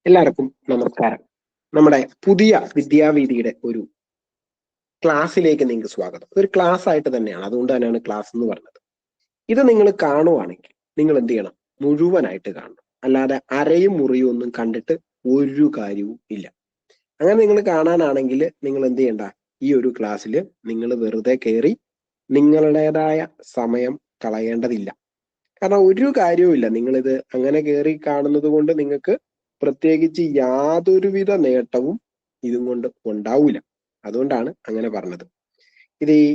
എല്ലാവർക്കും നമസ്കാരം. നമ്മുടെ പുതിയ വിദ്യാവീതിയുടെ ഒരു ക്ലാസ്സിലേക്ക് നിങ്ങൾക്ക് സ്വാഗതം. ഇതൊരു ക്ലാസ് ആയിട്ട് തന്നെയാണ്, അതുകൊണ്ട് തന്നെയാണ് ക്ലാസ് എന്ന് പറഞ്ഞത്. ഇത് നിങ്ങൾ കാണുവാണെങ്കിൽ നിങ്ങൾ എന്ത് ചെയ്യണം? മുഴുവനായിട്ട് കാണണം. അല്ലാതെ അരയും മുറിയും ഒന്നും കണ്ടിട്ട് ഒരു കാര്യവും ഇല്ല. അങ്ങനെ നിങ്ങൾ കാണാനാണെങ്കിൽ നിങ്ങൾ എന്ത് ചെയ്യണ്ട? ഈ ഒരു ക്ലാസ്സിൽ നിങ്ങൾ വെറുതെ കയറി നിങ്ങളുടേതായ സമയം കളയേണ്ടതില്ല. കാരണം ഒരു കാര്യവുമില്ല. നിങ്ങളിത് അങ്ങനെ കയറി കാണുന്നത് കൊണ്ട് നിങ്ങൾക്ക് പ്രത്യേകിച്ച് യാതൊരുവിധ നേട്ടവും ഇതും കൊണ്ട് ഉണ്ടാവൂല. അതുകൊണ്ടാണ് അങ്ങനെ പറഞ്ഞത്. ഇത് ഈ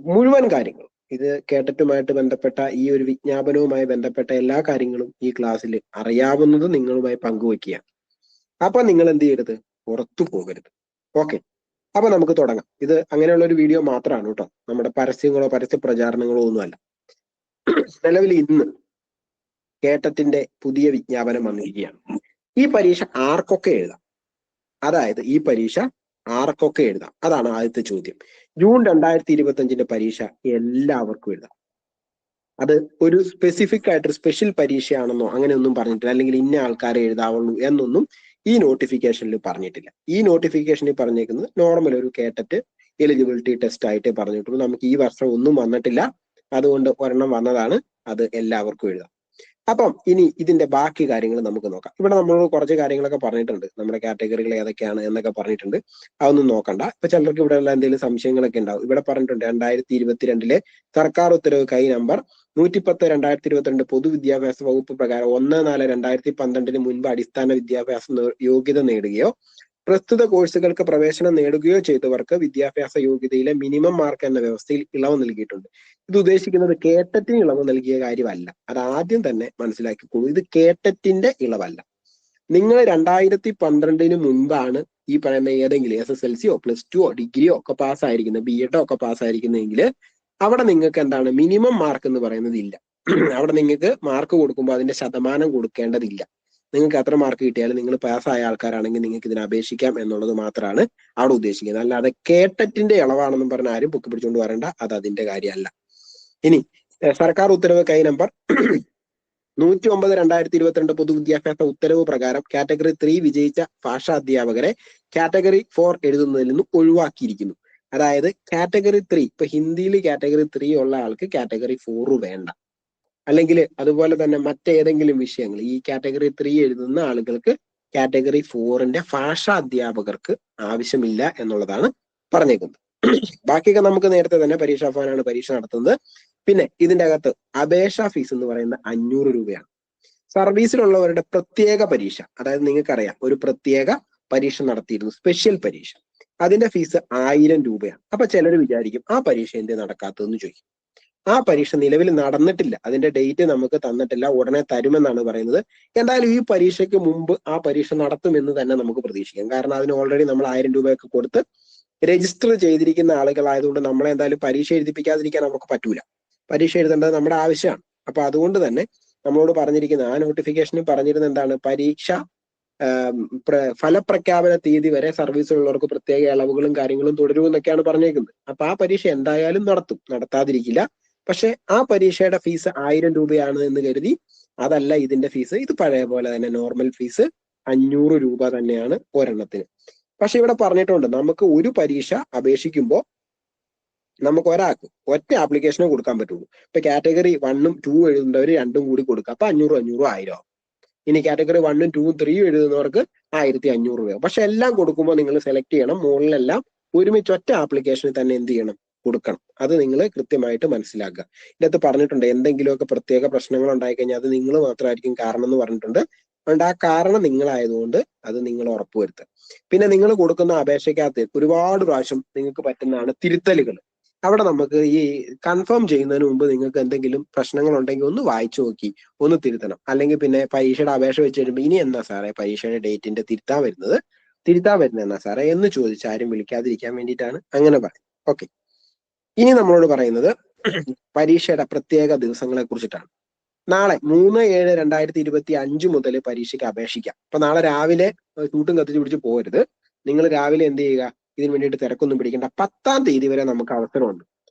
മുഴുവൻ കാര്യങ്ങളും, ഇത് കേട്ടറ്റുമായിട്ട് ബന്ധപ്പെട്ട ഈ ഒരു വിജ്ഞാപനവുമായി ബന്ധപ്പെട്ട എല്ലാ കാര്യങ്ങളും ഈ ക്ലാസ്സിൽ അറിയാവുന്നത് നിങ്ങളുമായി പങ്കുവെക്കുകയാണ്. അപ്പൊ നിങ്ങൾ എന്ത് ചെയ്യരുത്? പുറത്തു പോകരുത്. ഓക്കെ, അപ്പൊ നമുക്ക് തുടങ്ങാം. ഇത് അങ്ങനെയുള്ള ഒരു വീഡിയോ മാത്രമാണ് കേട്ടോ, നമ്മുടെ പരസ്യങ്ങളോ പരസ്യ പ്രചാരണങ്ങളോ ഒന്നുമല്ല. നിലവിൽ ഇന്ന് കേട്ടറ്റിന്റെ പുതിയ വിജ്ഞാപനം വന്നിരിക്കുകയാണ്. ഈ പരീക്ഷ ആർക്കൊക്കെ എഴുതാം? അതായത് ഈ പരീക്ഷ ആർക്കൊക്കെ എഴുതാം? അതാണ് ആദ്യത്തെ ചോദ്യം. ജൂൺ 2025 പരീക്ഷ എല്ലാവർക്കും എഴുതാം. അത് ഒരു സ്പെസിഫിക് ആയിട്ടൊരു സ്പെഷ്യൽ പരീക്ഷയാണെന്നോ അങ്ങനെയൊന്നും പറഞ്ഞിട്ടില്ല, അല്ലെങ്കിൽ ഇന്ന ആൾക്കാരെ എഴുതാവുള്ളൂ എന്നൊന്നും ഈ നോട്ടിഫിക്കേഷനിൽ പറഞ്ഞിട്ടില്ല. ഈ നോട്ടിഫിക്കേഷനിൽ പറഞ്ഞേക്കുന്നത് നോർമൽ ഒരു കേട്ടറ്റ് എലിജിബിലിറ്റി ടെസ്റ്റ് ആയിട്ടേ പറഞ്ഞിട്ടുള്ളൂ. നമുക്ക് ഈ വർഷം ഒന്നും വന്നിട്ടില്ല, അതുകൊണ്ട് ഒരെണ്ണം വന്നതാണ്, അത് എല്ലാവർക്കും എഴുതാം. അപ്പം ഇനി ഇതിന്റെ ബാക്കി കാര്യങ്ങൾ നമുക്ക് നോക്കാം. ഇവിടെ നമ്മൾ കുറച്ച് കാര്യങ്ങളൊക്കെ പറഞ്ഞിട്ടുണ്ട്, നമ്മുടെ കാറ്റഗറികൾ ഏതൊക്കെയാണ് എന്നൊക്കെ പറഞ്ഞിട്ടുണ്ട്. അതൊന്നും നോക്കണ്ട. ഇപ്പൊ ചിലർക്ക് ഇവിടെ ഉള്ള എന്തെങ്കിലും സംശയങ്ങളൊക്കെ ഉണ്ടാവും. ഇവിടെ പറഞ്ഞിട്ടുണ്ട് 2022 സർക്കാർ ഉത്തരവ് കൈ നമ്പർ 110/2022 പൊതുവിദ്യാഭ്യാസ വകുപ്പ് പ്രകാരം 1/4/2012 മുൻപ് അടിസ്ഥാന വിദ്യാഭ്യാസ യോഗ്യത നേടുകയോ പ്രസ്തുത കോഴ്സുകൾക്ക് പ്രവേശനം നേടുകയോ ചെയ്തവർക്ക് വിദ്യാഭ്യാസ യോഗ്യതയിലെ മിനിമം മാർക്ക് എന്ന വ്യവസ്ഥയിൽ ഇളവ് നൽകിയിട്ടുണ്ട്. ഇത് ഉദ്ദേശിക്കുന്നത് കേട്ടറ്റിന് ഇളവ് നൽകിയ കാര്യമല്ല. അത് ആദ്യം തന്നെ മനസ്സിലാക്കിക്കോളൂ. ഇത് കേട്ടറ്റിന്റെ ഇളവല്ല. നിങ്ങൾ 2012 മുൻപാണ് ഈ പറയുന്ന ഏതെങ്കിലും SSLCയോ +2ഓ ഡിഗ്രിയോ ഒക്കെ പാസ്സായിരിക്കുന്നത്, BEdോ ഒക്കെ പാസ്സായിരിക്കുന്നതെങ്കിൽ അവിടെ നിങ്ങൾക്ക് എന്താണ് മിനിമം മാർക്ക് എന്ന് പറയുന്നത് ഇല്ല. അവിടെ നിങ്ങൾക്ക് മാർക്ക് കൊടുക്കുമ്പോൾ അതിന്റെ ശതമാനം കൊടുക്കേണ്ടതില്ല. നിങ്ങൾക്ക് എത്ര മാർക്ക് കിട്ടിയാലും നിങ്ങൾ പാസ്സായ ആൾക്കാരാണെങ്കിൽ നിങ്ങൾക്ക് ഇതിന് അപേക്ഷിക്കാം എന്നുള്ളത് മാത്രമാണ് അവിടെ ഉദ്ദേശിക്കുന്നത്. അല്ലാതെ കേട്ടറ്റിന്റെ ഇളവാണെന്നും പറഞ്ഞ ആരും പൊക്കി പിടിച്ചുകൊണ്ട് വരണ്ട, അത് അതിന്റെ കാര്യമല്ല. ഇനി സർക്കാർ ഉത്തരവ് കൈ നമ്പർ 109/2022 പൊതുവിദ്യാഭ്യാസ ഉത്തരവ് പ്രകാരം കാറ്റഗറി 3 വിജയിച്ച ഭാഷാ അധ്യാപകരെ കാറ്റഗറി 4 എഴുതുന്നതിൽ നിന്ന് ഒഴിവാക്കിയിരിക്കുന്നു. അതായത് കാറ്റഗറി 3, ഇപ്പൊ ഹിന്ദിയിൽ കാറ്റഗറി 3 ഉള്ള ആൾക്ക് കാറ്റഗറി 4 വേണ്ട. അല്ലെങ്കിൽ അതുപോലെ തന്നെ മറ്റേതെങ്കിലും വിഷയങ്ങൾ ഈ കാറ്റഗറി 3 എഴുതുന്ന ആളുകൾക്ക് കാറ്റഗറി 4ന്റെ ഭാഷാ അധ്യാപകർക്ക് ആവശ്യമില്ല എന്നുള്ളതാണ് പറഞ്ഞേക്കുന്നത്. ബാക്കിയൊക്കെ നമുക്ക് നേരത്തെ തന്നെ പരീക്ഷാ ഭവനാണ് പരീക്ഷ നടത്തുന്നത്. പിന്നെ ഇതിന്റെ അകത്ത് അപേക്ഷാ ഫീസ് എന്ന് പറയുന്നത് 500 രൂപയാണ്. സർവീസിലുള്ളവരുടെ പ്രത്യേക പരീക്ഷ, അതായത് നിങ്ങൾക്കറിയാം ഒരു പ്രത്യേക പരീക്ഷ നടത്തിയിരുന്നു, സ്പെഷ്യൽ പരീക്ഷ, അതിന്റെ ഫീസ് 1000 രൂപയാണ്. അപ്പൊ ചിലർ വിചാരിക്കും ആ പരീക്ഷ എന്തേ നടക്കാത്തതെന്ന് ചോദിക്കും. ആ പരീക്ഷ നിലവിൽ നടന്നിട്ടില്ല, അതിന്റെ ഡേറ്റ് നമുക്ക് തന്നിട്ടില്ല, ഉടനെ തരുമെന്നാണ് പറയുന്നത്. എന്തായാലും ഈ പരീക്ഷയ്ക്ക് മുമ്പ് ആ പരീക്ഷ നടത്തുമെന്ന് തന്നെ നമുക്ക് പ്രതീക്ഷിക്കാം. കാരണം അതിന് ഓൾറെഡി നമ്മൾ 1000 രൂപയൊക്കെ കൊടുത്ത് രജിസ്റ്റർ ചെയ്തിരിക്കുന്ന ആളുകളായതുകൊണ്ട് നമ്മളെ എന്തായാലും പരീക്ഷ എഴുതിപ്പിക്കാതിരിക്കാൻ നമുക്ക് പറ്റൂല. പരീക്ഷ എഴുതേണ്ടത് നമ്മുടെ ആവശ്യമാണ്. അപ്പൊ അതുകൊണ്ട് തന്നെ നമ്മളോട് പറഞ്ഞിരിക്കുന്ന ആ നോട്ടിഫിക്കേഷനിൽ പറഞ്ഞിരുന്ന എന്താണ്? പരീക്ഷ ഫലപ്രഖ്യാപന തീയതി വരെ സർവീസിലുള്ളവർക്ക് പ്രത്യേക ഇളവുകളും കാര്യങ്ങളും തുടരുമെന്നൊക്കെയാണ് പറഞ്ഞേക്കുന്നത്. അപ്പൊ ആ പരീക്ഷ എന്തായാലും നടത്തും, നടത്താതിരിക്കില്ല. പക്ഷെ ആ പരീക്ഷയുടെ ഫീസ് 1000 രൂപയാണ് എന്ന് കരുതി അതല്ല ഇതിന്റെ ഫീസ്. ഇത് പഴയ പോലെ തന്നെ നോർമൽ ഫീസ് 500 രൂപ തന്നെയാണ് ഒരെണ്ണത്തിന്. പക്ഷെ ഇവിടെ പറഞ്ഞിട്ടുണ്ട് നമുക്ക് ഒരു പരീക്ഷ അപേക്ഷിക്കുമ്പോൾ നമുക്ക് ഒരാൾക്ക് ഒറ്റ ആപ്ലിക്കേഷനെ കൊടുക്കാൻ പറ്റുള്ളൂ. ഇപ്പൊ കാറ്റഗറി 1ഉം 2 എഴുതുന്നവർ രണ്ടും കൂടി കൊടുക്കുക, അപ്പൊ 500 500 1000. ഇനി കാറ്റഗറി 1ഉം 2ഉം 3ഉം എഴുതുന്നവർക്ക് 1500 രൂപ. പക്ഷെ എല്ലാം കൊടുക്കുമ്പോൾ നിങ്ങൾ സെലക്ട് ചെയ്യണം, മുകളിലെല്ലാം ഒരുമിച്ച് ഒറ്റ ആപ്ലിക്കേഷനിൽ തന്നെ എന്ത് ചെയ്യണം? കൊടുക്കണം. അത് നിങ്ങൾ കൃത്യമായിട്ട് മനസ്സിലാക്കുക. ഇതിനകത്ത് പറഞ്ഞിട്ടുണ്ട് എന്തെങ്കിലുമൊക്കെ പ്രത്യേക പ്രശ്നങ്ങൾ ഉണ്ടായിക്കഴിഞ്ഞാൽ അത് നിങ്ങൾ മാത്രമായിരിക്കും കാരണം എന്ന് പറഞ്ഞിട്ടുണ്ട്. അതുകൊണ്ട് ആ കാരണം നിങ്ങളായതുകൊണ്ട് അത് നിങ്ങൾ ഉറപ്പുവരുത്തുക. പിന്നെ നിങ്ങൾ കൊടുക്കുന്ന അപേക്ഷയ്ക്കകത്ത് ഒരുപാട് പ്രാവശ്യം നിങ്ങൾക്ക് പറ്റുന്നതാണ് തിരുത്തലുകൾ. അവിടെ നമുക്ക് ഈ കൺഫേം ചെയ്യുന്നതിന് മുമ്പ് നിങ്ങൾക്ക് എന്തെങ്കിലും പ്രശ്നങ്ങൾ ഉണ്ടെങ്കിൽ ഒന്ന് വായിച്ചു നോക്കി ഒന്ന് തിരുത്തണം. അല്ലെങ്കിൽ പിന്നെ പരീക്ഷയുടെ അപേക്ഷ വെച്ച് കഴിയുമ്പോൾ ഇനി എന്നാ സാറേ പരീക്ഷയുടെ ഡേറ്റിന്റെ തിരുത്താൻ വരുന്നത് എന്നാ സാറേ എന്ന് ചോദിച്ച് ആരും വിളിക്കാതിരിക്കാൻ വേണ്ടിയിട്ടാണ് അങ്ങനെ പറയുന്നത്. ഓക്കെ, ഇനി നമ്മളോട് പറയുന്നത് പരീക്ഷയുടെ പ്രത്യേക ദിവസങ്ങളെ കുറിച്ചിട്ടാണ്. നാളെ 3/7/2025 മുതൽ പരീക്ഷയ്ക്ക് അപേക്ഷിക്കാം. അപ്പൊ നാളെ രാവിലെ ചൂട്ടും കത്തിച്ച് പിടിച്ച് പോകരുത്. നിങ്ങൾ രാവിലെ എന്ത് ചെയ്യുക? ഇതിന് വേണ്ടിയിട്ട് തിരക്കൊന്നും പിടിക്കേണ്ട. 10-ാം തീയതി വരെ നമുക്ക് അവസരമുണ്ട്.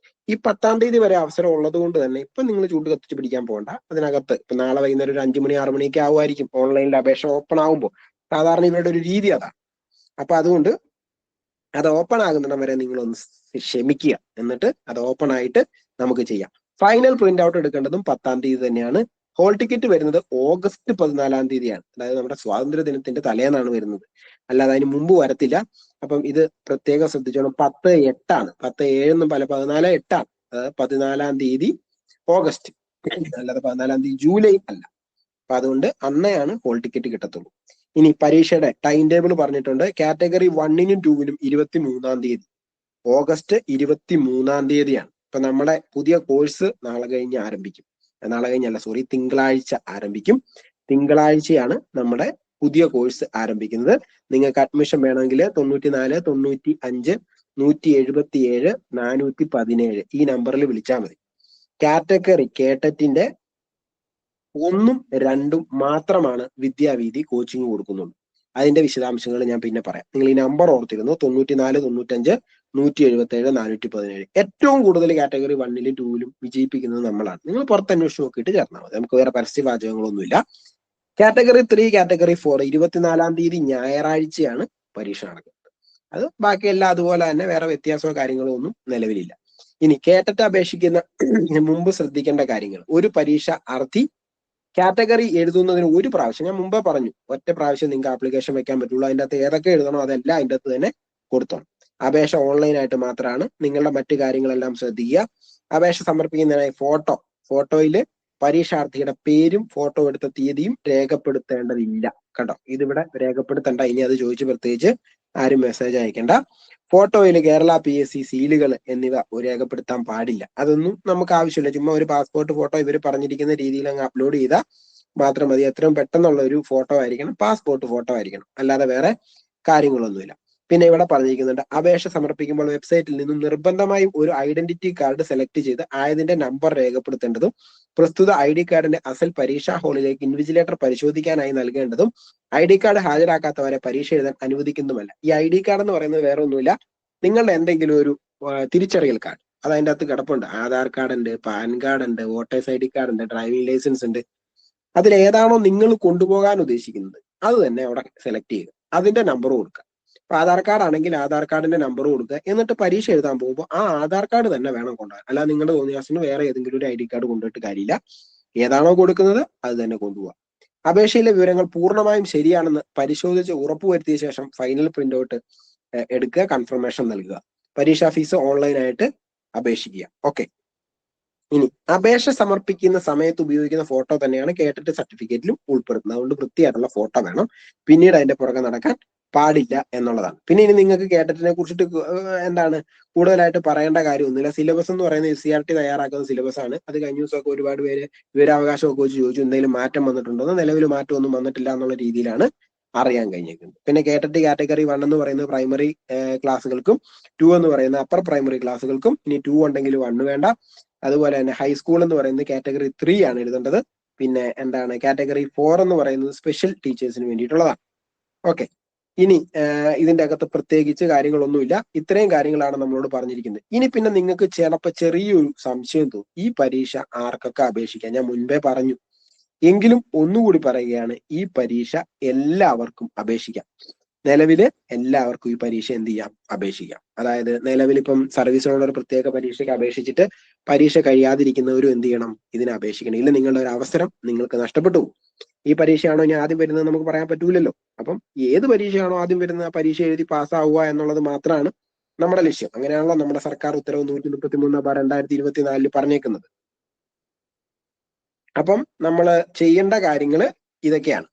ഈ 10-ാം തീയതി വരെ അവസരം ഉള്ളത് കൊണ്ട് തന്നെ ഇപ്പൊ നിങ്ങൾ ചൂട്ട് കത്തിച്ച് പിടിക്കാൻ പോകണ്ട. അതിനകത്ത് ഇപ്പൊ നാളെ വൈകുന്നേരം ഒരു 5 മണി 6 മണിയൊക്കെ ആവുമായിരിക്കും ഓൺലൈനിൽ അപേക്ഷ ഓപ്പൺ ആകുമ്പോൾ. സാധാരണ ഇവരുടെ ഒരു രീതി അതാണ്. അപ്പൊ അതുകൊണ്ട് അത് ഓപ്പൺ ആകുന്നിടം വരെ നിങ്ങളൊന്ന് ക്ഷമിക്കുക, എന്നിട്ട് അത് ഓപ്പൺ ആയിട്ട് നമുക്ക് ചെയ്യാം. ഫൈനൽ പ്രിന്റ് ഔട്ട് എടുക്കേണ്ടതും 10-ാം തീയതി തന്നെയാണ്. ഹോൾ ടിക്കറ്റ് വരുന്നത് ഓഗസ്റ്റ് 14-ാം തീയതിയാണ്. അതായത് നമ്മുടെ സ്വാതന്ത്ര്യ ദിനത്തിന്റെ തലേന്നാണ് വരുന്നത്, അല്ലാതെ അതിന് മുമ്പ് വരത്തില്ല. അപ്പം ഇത് പ്രത്യേകം ശ്രദ്ധിച്ചോണം. 10/8 10/7 പല 14/8 അതായത് 14-ാം തീയതി ഓഗസ്റ്റ്, അല്ലാതെ 14-ാം തീയതി ജൂലൈ അല്ല. അപ്പൊ അതുകൊണ്ട് അന്നയാണ് ഹോൾ ടിക്കറ്റ് കിട്ടത്തുള്ളൂ. ഇനി പരീക്ഷയുടെ ടൈം ടേബിൾ പറഞ്ഞിട്ടുണ്ട്. കാറ്റഗറി 1-നും 2-നും 23-ാം തീയതി, ഓഗസ്റ്റ് 23-ാം തീയതിയാണ്. ഇപ്പൊ നമ്മുടെ പുതിയ കോഴ്സ് നാളെ കഴിഞ്ഞ് ആരംഭിക്കും. നാളെ കഴിഞ്ഞല്ല, സോറി, തിങ്കളാഴ്ച ആരംഭിക്കും. തിങ്കളാഴ്ചയാണ് നമ്മുടെ പുതിയ കോഴ്സ് ആരംഭിക്കുന്നത്. നിങ്ങൾക്ക് അഡ്മിഷൻ വേണമെങ്കിൽ 94 95 177 417 ഈ നമ്പറിൽ വിളിച്ചാൽ മതി. കാറ്റഗറി കേട്ടറ്റിന്റെ 1ഉം 2ഉം മാത്രമാണ് വിദ്യാവീതി കോച്ചിങ് കൊടുക്കുന്നുള്ളൂ. അതിന്റെ വിശദാംശങ്ങൾ ഞാൻ പിന്നെ പറയാം. നിങ്ങൾ ഈ നമ്പർ ഓർത്തിരുന്നു, 94 95 177 417. ഏറ്റവും കൂടുതൽ കാറ്റഗറി 1-ലും 2-ലും വിജയിപ്പിക്കുന്നത് നമ്മളാണ്. നിങ്ങൾ പുറത്ത് അന്വേഷിച്ച് നോക്കിയിട്ട് ചേർന്നാൽ മതി, നമുക്ക് വേറെ പരസ്യവാചകങ്ങളൊന്നുമില്ല. കാറ്റഗറി 3 കാറ്റഗറി 4 24-ാം തീയതി ഞായറാഴ്ചയാണ് പരീക്ഷ നടക്കുന്നത്. അത് ബാക്കിയെല്ലാം അതുപോലെ തന്നെ, വേറെ വ്യത്യാസമോ കാര്യങ്ങളോ ഒന്നും നിലവിലില്ല. ഇനി കേട്ടറ്റ് അപേക്ഷിക്കുന്ന മുമ്പ് ശ്രദ്ധിക്കേണ്ട കാര്യങ്ങൾ. ഒരു പരീക്ഷാർത്ഥി കാറ്റഗറി എഴുതുന്നതിന് ഒരു പ്രാവശ്യം, ഞാൻ മുമ്പേ പറഞ്ഞു, ഒറ്റ പ്രാവശ്യം നിങ്ങൾക്ക് ആപ്ലിക്കേഷൻ വെക്കാൻ പറ്റുള്ളൂ. അതിൻ്റെ അകത്ത് ഏതൊക്കെ എഴുതണോ അതെല്ലാം അതിൻ്റെ അകത്ത് തന്നെ കൊടുത്തോണം. അപേക്ഷ ഓൺലൈനായിട്ട് മാത്രമാണ്. നിങ്ങളുടെ മറ്റു കാര്യങ്ങളെല്ലാം ശ്രദ്ധിക്കുക. അപേക്ഷ സമർപ്പിക്കുന്നതിനായി ഫോട്ടോയിൽ പരീക്ഷാർത്ഥിയുടെ പേരും ഫോട്ടോ എടുത്ത തീയതിയും രേഖപ്പെടുത്തേണ്ടതില്ല. കണ്ടോ, ഇതിവിടെ രേഖപ്പെടുത്തേണ്ട. ഇനി അത് ചോദിച്ച് പ്രത്യേകിച്ച് ആരും മെസ്സേജ് അയക്കേണ്ട. ഫോട്ടോയിൽ കേരള PSC സീലുകൾ എന്നിവ രേഖപ്പെടുത്താൻ പാടില്ല. അതൊന്നും നമുക്ക് ആവശ്യമില്ല. ചുമ്മാ ഒരു പാസ്പോർട്ട് ഫോട്ടോ ഇവർ പറഞ്ഞിരിക്കുന്ന രീതിയിൽ അങ്ങ് അപ്ലോഡ് ചെയ്താൽ മാത്രം മതി. എത്രയും പെട്ടെന്നുള്ള ഒരു ഫോട്ടോ ആയിരിക്കണം, പാസ്പോർട്ട് ഫോട്ടോ ആയിരിക്കണം, അല്ലാതെ വേറെ കാര്യങ്ങളൊന്നുമില്ല. പിന്നെ ഇവിടെ പറഞ്ഞിരിക്കുന്നുണ്ട്, അപേക്ഷ സമർപ്പിക്കുമ്പോൾ വെബ്സൈറ്റിൽ നിന്നും നിർബന്ധമായും ഒരു ഐഡന്റിറ്റി കാർഡ് സെലക്ട് ചെയ്ത് ആയതിന്റെ നമ്പർ രേഖപ്പെടുത്തേണ്ടതും പ്രസ്തുത ID കാർഡിന്റെ അസൽ പരീക്ഷാ ഹാളിലേക്ക് ഇൻവിജിലേറ്റർ പരിശോധിക്കാനായി നൽകേണ്ടതും ID കാർഡ് ഹാജരാക്കാത്തവരെ പരീക്ഷ എഴുതാൻ അനുവദിക്കുന്നതുമല്ല. ഈ ID കാർഡ് എന്ന് പറയുന്നത് വേറെ ഒന്നുമില്ല, നിങ്ങളുടെ എന്തെങ്കിലും ഒരു തിരിച്ചറിയൽ കാർഡ്, അത് അതിൻ്റെ അകത്ത് കിടപ്പുണ്ട്. ആധാർ കാർഡ് ഉണ്ട്, പാൻ കാർഡ് ഉണ്ട്, വോട്ടേഴ്സ് ID കാർഡ് ഉണ്ട്, ഡ്രൈവിംഗ് ലൈസൻസ് ഉണ്ട്. അതിലേതാണോ നിങ്ങൾ കൊണ്ടുപോകാൻ ഉദ്ദേശിക്കുന്നത് അത് തന്നെ അവിടെ സെലക്ട് ചെയ്യുക, അതിന്റെ നമ്പർ കൊടുക്കുക. അപ്പൊ ആധാർ കാർഡ് ആണെങ്കിൽ ആധാർ കാർഡിന്റെ നമ്പർ കൊടുക്കുക. എന്നിട്ട് പരീക്ഷ എഴുതാൻ പോകുമ്പോൾ ആ ആധാർ കാർഡ് തന്നെ വേണം കൊണ്ടുപോകാൻ. അല്ലാതെ നിങ്ങളുടെ തോന്നിയാസിന് വേറെ ഏതെങ്കിലും ഒരു ID കാർഡ് കൊണ്ടുപോയിട്ട് കാര്യമില്ല. ഏതാണോ കൊടുക്കുന്നത് അത് തന്നെ കൊണ്ടുപോകുക. അപേക്ഷയിലെ വിവരങ്ങൾ പൂർണ്ണമായും ശരിയാണെന്ന് പരിശോധിച്ച് ഉറപ്പുവരുത്തിയ ശേഷം ഫൈനൽ പ്രിന്റ് ഔട്ട് എടുക്കുക, കൺഫർമേഷൻ നൽകുക. പരീക്ഷാ ഫീസ് ഓൺലൈനായിട്ട് അപേക്ഷിക്കുക. ഓക്കെ. ഇനി അപേക്ഷ സമർപ്പിക്കുന്ന സമയത്ത് ഉപയോഗിക്കുന്ന ഫോട്ടോ തന്നെയാണ് കേട്ടിട്ട് സർട്ടിഫിക്കറ്റിലും ഉൾപ്പെടുത്തുന്നത്. അതുകൊണ്ട് വൃത്തിയായിട്ടുള്ള ഫോട്ടോ വേണം. പിന്നീട് അതിന്റെ പുറകെ നടക്കാൻ പാടില്ല എന്നുള്ളതാണ്. പിന്നെ ഇനി നിങ്ങൾക്ക് കേട്ടറ്റിനെ കുറിച്ചിട്ട് എന്താണ് കൂടുതലായിട്ട് പറയേണ്ട കാര്യമൊന്നുമില്ല. സിലബസ് എന്ന് പറയുന്നത് SCRT തയ്യാറാക്കുന്ന സിലബസ് ആണ്. അത് കഴിഞ്ഞ ദിവസമൊക്കെ ഒരുപാട് പേര് വിവരാവകാശമൊക്കെ വെച്ച് ചോദിച്ചു എന്തെങ്കിലും മാറ്റം വന്നിട്ടുണ്ടോ. നിലവിൽ മാറ്റമൊന്നും വന്നിട്ടില്ല എന്നുള്ള രീതിയിലാണ് അറിയാൻ കഴിഞ്ഞേക്കുന്നത്. പിന്നെ കേട്ടറ്റ് കാറ്റഗറി 1 എന്ന് പറയുന്നത് പ്രൈമറി ക്ലാസ്സുകൾക്കും 2 എന്ന് പറയുന്ന അപ്പർ പ്രൈമറി ക്ലാസ്സുകൾക്കും, ഇനി 2 ഉണ്ടെങ്കിൽ 1 വേണ്ട. അതുപോലെ തന്നെ ഹൈസ്കൂൾ എന്ന് പറയുന്നത് കാറ്റഗറി 3 ആണ് എഴുതേണ്ടത്. പിന്നെ എന്താണ് കാറ്റഗറി 4 എന്ന് പറയുന്നത് സ്പെഷ്യൽ ടീച്ചേഴ്സിന് വേണ്ടിയിട്ടുള്ളതാണ്. ഓക്കെ. ഇനി ഇതിന്റെ അകത്ത് പ്രത്യേകിച്ച് കാര്യങ്ങളൊന്നുമില്ല. ഇത്രയും കാര്യങ്ങളാണ് നമ്മളോട് പറഞ്ഞിരിക്കുന്നത്. ഇനി പിന്നെ നിങ്ങൾക്ക് ചിലപ്പോൾ ചെറിയൊരു സംശയം തോന്നും, ഈ പരീക്ഷ ആർക്കൊക്കെ അപേക്ഷിക്കാം. ഞാൻ മുൻപേ പറഞ്ഞു, എങ്കിലും ഒന്നുകൂടി പറയുകയാണ്, ഈ പരീക്ഷ എല്ലാവർക്കും അപേക്ഷിക്കാം. നിലവില് എല്ലാവർക്കും ഈ പരീക്ഷ എന്ത് ചെയ്യാം, അപേക്ഷിക്കാം. അതായത് നിലവിൽ ഇപ്പം സർവീസിനുള്ള ഒരു പ്രത്യേക പരീക്ഷയ്ക്ക് അപേക്ഷിച്ചിട്ട് പരീക്ഷ കഴിയാതിരിക്കുന്നവരും എന്ത് ചെയ്യണം, ഇതിനെ അപേക്ഷിക്കണം. ഇല്ല, നിങ്ങളുടെ ഒരു അവസരം നിങ്ങൾക്ക് നഷ്ടപ്പെട്ടു. ഈ പരീക്ഷയാണോ ഇനി ആദ്യം വരുന്നത് നമുക്ക് പറയാൻ പറ്റൂലല്ലോ. അപ്പം ഏത് പരീക്ഷയാണോ ആദ്യം വരുന്നത് ആ പരീക്ഷ എഴുതി പാസ്സാവുക എന്നുള്ളത് മാത്രമാണ് നമ്മുടെ ലക്ഷ്യം. അങ്ങനെയാണല്ലോ നമ്മുടെ സർക്കാർ ഉത്തരവ് 133/2024 പറഞ്ഞേക്കുന്നത്. അപ്പം നമ്മൾ ചെയ്യേണ്ട കാര്യങ്ങൾ ഇതൊക്കെയാണ്.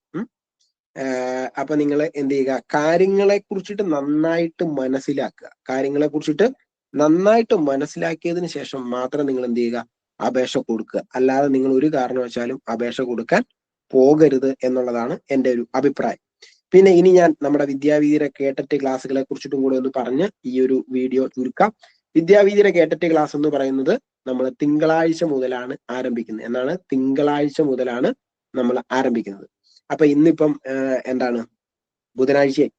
അപ്പൊ നിങ്ങൾ എന്ത് ചെയ്യുക, കാര്യങ്ങളെ കുറിച്ചിട്ട് നന്നായിട്ട് മനസ്സിലാക്കുക. കാര്യങ്ങളെ കുറിച്ചിട്ട് നന്നായിട്ട് മനസ്സിലാക്കിയതിന് ശേഷം മാത്രം നിങ്ങൾ എന്ത് ചെയ്യുക, അപേക്ഷ കൊടുക്കുക. അല്ലാതെ നിങ്ങൾ ഒരു കാരണവശാലും അപേക്ഷ കൊടുക്കാൻ പോകരുത് എന്നുള്ളതാണ് എൻ്റെ ഒരു അഭിപ്രായം. പിന്നെ ഇനി ഞാൻ നമ്മുടെ വിദ്യാവീതിയുടെ കേട്ടറ്റ് ക്ലാസ്സുകളെ കുറിച്ചിട്ടും കൂടെ ഒന്ന് പറഞ്ഞ് ഈ ഒരു വീഡിയോ ചുരുക്കാം. വിദ്യാവീതിയുടെ കേട്ടറ്റ് ക്ലാസ് എന്ന് പറയുന്നത് നമ്മൾ തിങ്കളാഴ്ച മുതലാണ് ആരംഭിക്കുന്നത്. എന്നാണ്, തിങ്കളാഴ്ച മുതലാണ് നമ്മൾ ആരംഭിക്കുന്നത്. അപ്പൊ ഇന്നിപ്പം എന്താണ്, ബുധനാഴ്ചയായി.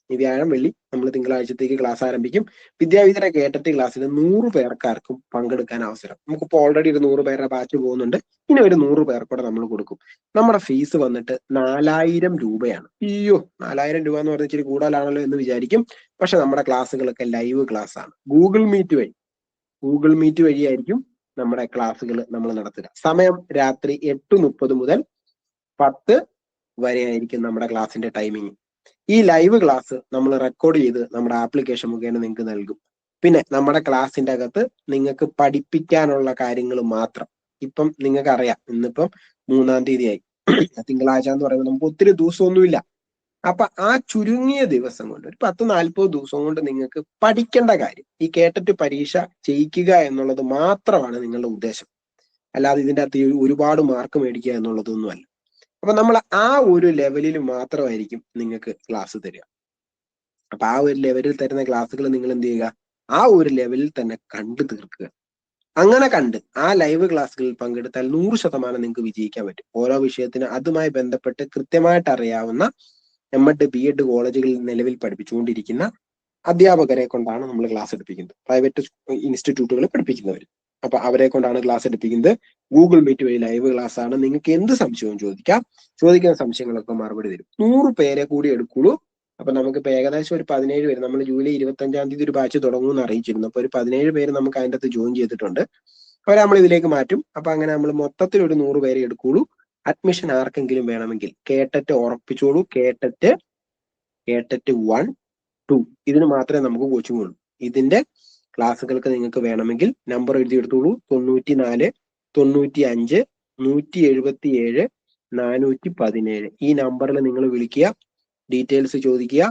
ഈ വ്യാഴം വെള്ളി നമ്മൾ തിങ്കളാഴ്ചത്തേക്ക് ക്ലാസ് ആരംഭിക്കും. വിദ്യാവിധിയുടെ കേട്ടറ്റ് ക്ലാസ്സിൽ 100 പേർക്കാർക്കും പങ്കെടുക്കാൻ അവസരം. നമുക്കിപ്പോൾ ഓൾറെഡി ഒരു 100 പേരുടെ ബാച്ച് പോകുന്നുണ്ട്. ഇനി ഒരു 100 പേർക്കൂടെ നമ്മൾ കൊടുക്കും. നമ്മുടെ ഫീസ് വന്നിട്ട് 4000 രൂപയാണ്. അയ്യോ, 4000 രൂപ എന്ന് പറഞ്ഞാൽ ഇച്ചിരി കൂടുതലാണല്ലോ എന്ന് വിചാരിക്കും. പക്ഷെ നമ്മുടെ ക്ലാസ്സുകളൊക്കെ ലൈവ് ക്ലാസ് ആണ്. ഗൂഗിൾ മീറ്റ് വഴിയായിരിക്കും നമ്മുടെ ക്ലാസ്സുകൾ നമ്മൾ നടത്തുക. സമയം രാത്രി 8:30 മുതൽ 10 വരെ ആയിരിക്കും നമ്മുടെ ക്ലാസ്സിന്റെ ടൈമിങ്. ഈ ലൈവ് ക്ലാസ് നമ്മൾ റെക്കോർഡ് ചെയ്ത് നമ്മുടെ ആപ്ലിക്കേഷൻ മുഖേന നിങ്ങൾക്ക് നൽകും. പിന്നെ നമ്മുടെ ക്ലാസ്സിന്റെ അകത്ത് നിങ്ങൾക്ക് പഠിപ്പിക്കാനുള്ള കാര്യങ്ങൾ മാത്രം. ഇപ്പം നിങ്ങൾക്ക് അറിയാം, ഇന്നിപ്പം 3-ാം തീയതിയായി. തിങ്കളാഴ്ച എന്ന് പറയുമ്പോൾ നമുക്ക് ഒത്തിരി ദിവസമൊന്നുമില്ല. അപ്പൊ ആ ചുരുങ്ങിയ ദിവസം കൊണ്ട്, ഒരു 10-40 ദിവസം കൊണ്ട് നിങ്ങൾക്ക് പഠിക്കേണ്ട കാര്യം, ഈ കേട്ടിട്ട് പരീക്ഷ ജയിക്കുക എന്നുള്ളത് മാത്രമാണ് നിങ്ങളുടെ ഉദ്ദേശം. അല്ലാതെ ഇതിൻ്റെ അകത്ത് ഒരുപാട് മാർക്ക് മേടിക്കുക എന്നുള്ളതൊന്നുമല്ല. അപ്പൊ നമ്മൾ ആ ഒരു ലെവലിൽ മാത്രമായിരിക്കും നിങ്ങൾക്ക് ക്ലാസ് തരിക. അപ്പൊ ആ ഒരു ലെവലിൽ തരുന്ന ക്ലാസ്സുകൾ നിങ്ങൾ എന്ത് ചെയ്യുക, ആ ഒരു ലെവലിൽ തന്നെ കണ്ടു തീർക്കുക. അങ്ങനെ കണ്ട് ആ ലൈവ് ക്ലാസ്സുകളിൽ പങ്കെടുത്താൽ 100% നിങ്ങൾക്ക് വിജയിക്കാൻ പറ്റും. ഓരോ വിഷയത്തിന് അതുമായി ബന്ധപ്പെട്ട് കൃത്യമായിട്ട് അറിയാവുന്ന M.Ed, B.Ed കോളേജുകളിൽ നിലവിൽ പഠിപ്പിച്ചുകൊണ്ടിരിക്കുന്ന അധ്യാപകരെ കൊണ്ടാണ് നമ്മൾ ക്ലാസ് എടുപ്പിക്കുന്നത്. പ്രൈവറ്റ് ഇൻസ്റ്റിറ്റ്യൂട്ടുകളിൽ പഠിപ്പിക്കുന്നവർ. അപ്പൊ അവരെ കൊണ്ടാണ് ക്ലാസ് എടുപ്പിക്കുന്നത്. ഗൂഗിൾ മീറ്റ് വഴി ലൈവ് ക്ലാസ് ആണ്. നിങ്ങൾക്ക് എന്ത് സംശയവും ചോദിക്കാം. ചോദിക്കുന്ന സംശയങ്ങളൊക്കെ മറുപടി തരും. 100 പേരെ കൂടി എടുക്കുള്ളൂ. അപ്പൊ നമുക്കിപ്പോ ഏകദേശം ഒരു 17 പേര്, നമ്മൾ ജൂലൈ 25-ാം തീയതി ഒരു ബാച്ച് തുടങ്ങുമെന്ന് അറിയിച്ചിരുന്നു. അപ്പൊ ഒരു 17 പേര് നമുക്ക് അതിൻ്റെ അകത്ത് ജോയിൻ ചെയ്തിട്ടുണ്ട്. അവരെ നമ്മൾ ഇതിലേക്ക് മാറ്റും. അപ്പൊ അങ്ങനെ നമ്മൾ മൊത്തത്തിൽ ഒരു 100 പേരെ എടുക്കുള്ളൂ. അഡ്മിഷൻ ആർക്കെങ്കിലും വേണമെങ്കിൽ കേട്ടറ്റ് ഉറപ്പിച്ചോളൂ. കേട്ടറ്റ് 1, 2 ഇതിന് മാത്രമേ നമുക്ക് കോച്ചിങ് ഉള്ളൂ. ഇതിന്റെ ക്ലാസ്സുകൾക്ക് നിങ്ങൾക്ക് വേണമെങ്കിൽ നമ്പർ എഴുതിയെടുത്തോളൂ. 94 95 177 417. ഈ നമ്പറിൽ നിങ്ങൾ വിളിക്കുക, ഡീറ്റെയിൽസ് ചോദിക്കുക,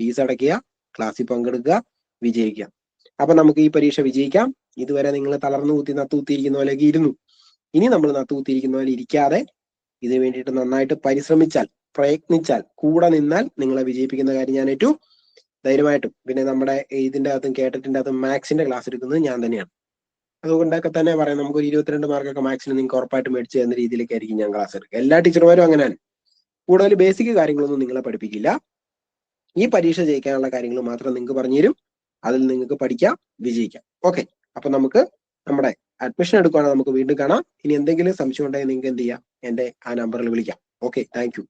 ഫീസ് അടയ്ക്കുക, ക്ലാസ്സിൽ പങ്കെടുക്കുക, വിജയിക്കുക. അപ്പൊ നമുക്ക് ഈ പരീക്ഷ വിജയിക്കാം. ഇതുവരെ നിങ്ങൾ തളർന്നു കുത്തി നത്തുകുത്തിയിരിക്കുന്ന പോലെയൊക്കെ ഇരുന്നു. ഇനി നമ്മൾ നത്തുകുത്തിയിരിക്കുന്ന പോലെ ഇരിക്കാതെ ഇതിനു വേണ്ടിയിട്ട് നന്നായിട്ട് പരിശ്രമിച്ചാൽ, പ്രയത്നിച്ചാൽ, കൂടെ നിന്നാൽ നിങ്ങളെ വിജയിപ്പിക്കുന്ന കാര്യം ഞാൻ ഏറ്റു ധൈര്യമായിട്ടും. പിന്നെ നമ്മുടെ ഇതിന്റെ അകത്തും കേട്ടറ്റിന്റെ അകത്തും മാത്സിന്റെ ക്ലാസ് എടുക്കുന്നത് ഞാൻ തന്നെയാണ്. അതുകൊണ്ടൊക്കെ തന്നെ പറയാം, നമുക്ക് ഒരു 22 മാർക്കൊക്കെ മാത്സിന് നിങ്ങൾക്ക് ഉറപ്പായിട്ട് മേടിച്ചു തരുന്ന രീതിയിലേക്കായിരിക്കും ഞാൻ ക്ലാസ് എടുക്കുക. എല്ലാ ടീച്ചർമാരും അങ്ങനെയാണ്. കൂടുതൽ ബേസിക് കാര്യങ്ങളൊന്നും നിങ്ങളെ പഠിപ്പിക്കില്ല. ഈ പരീക്ഷ ജയിക്കാനുള്ള കാര്യങ്ങൾ മാത്രം നിങ്ങൾക്ക് പറഞ്ഞുതരും. അതിൽ നിങ്ങൾക്ക് പഠിക്കാം, വിജയിക്കാം. ഓക്കെ, അപ്പൊ നമുക്ക് നമ്മുടെ അഡ്മിഷൻ എടുക്കുകയാണെങ്കിൽ നമുക്ക് വീണ്ടും കാണാം. ഇനി എന്തെങ്കിലും സംശയം ഉണ്ടെങ്കിൽ നിങ്ങൾക്ക് എന്ത് ചെയ്യാം, എന്റെ ആ നമ്പറിൽ വിളിക്കാം. Okay, thank you.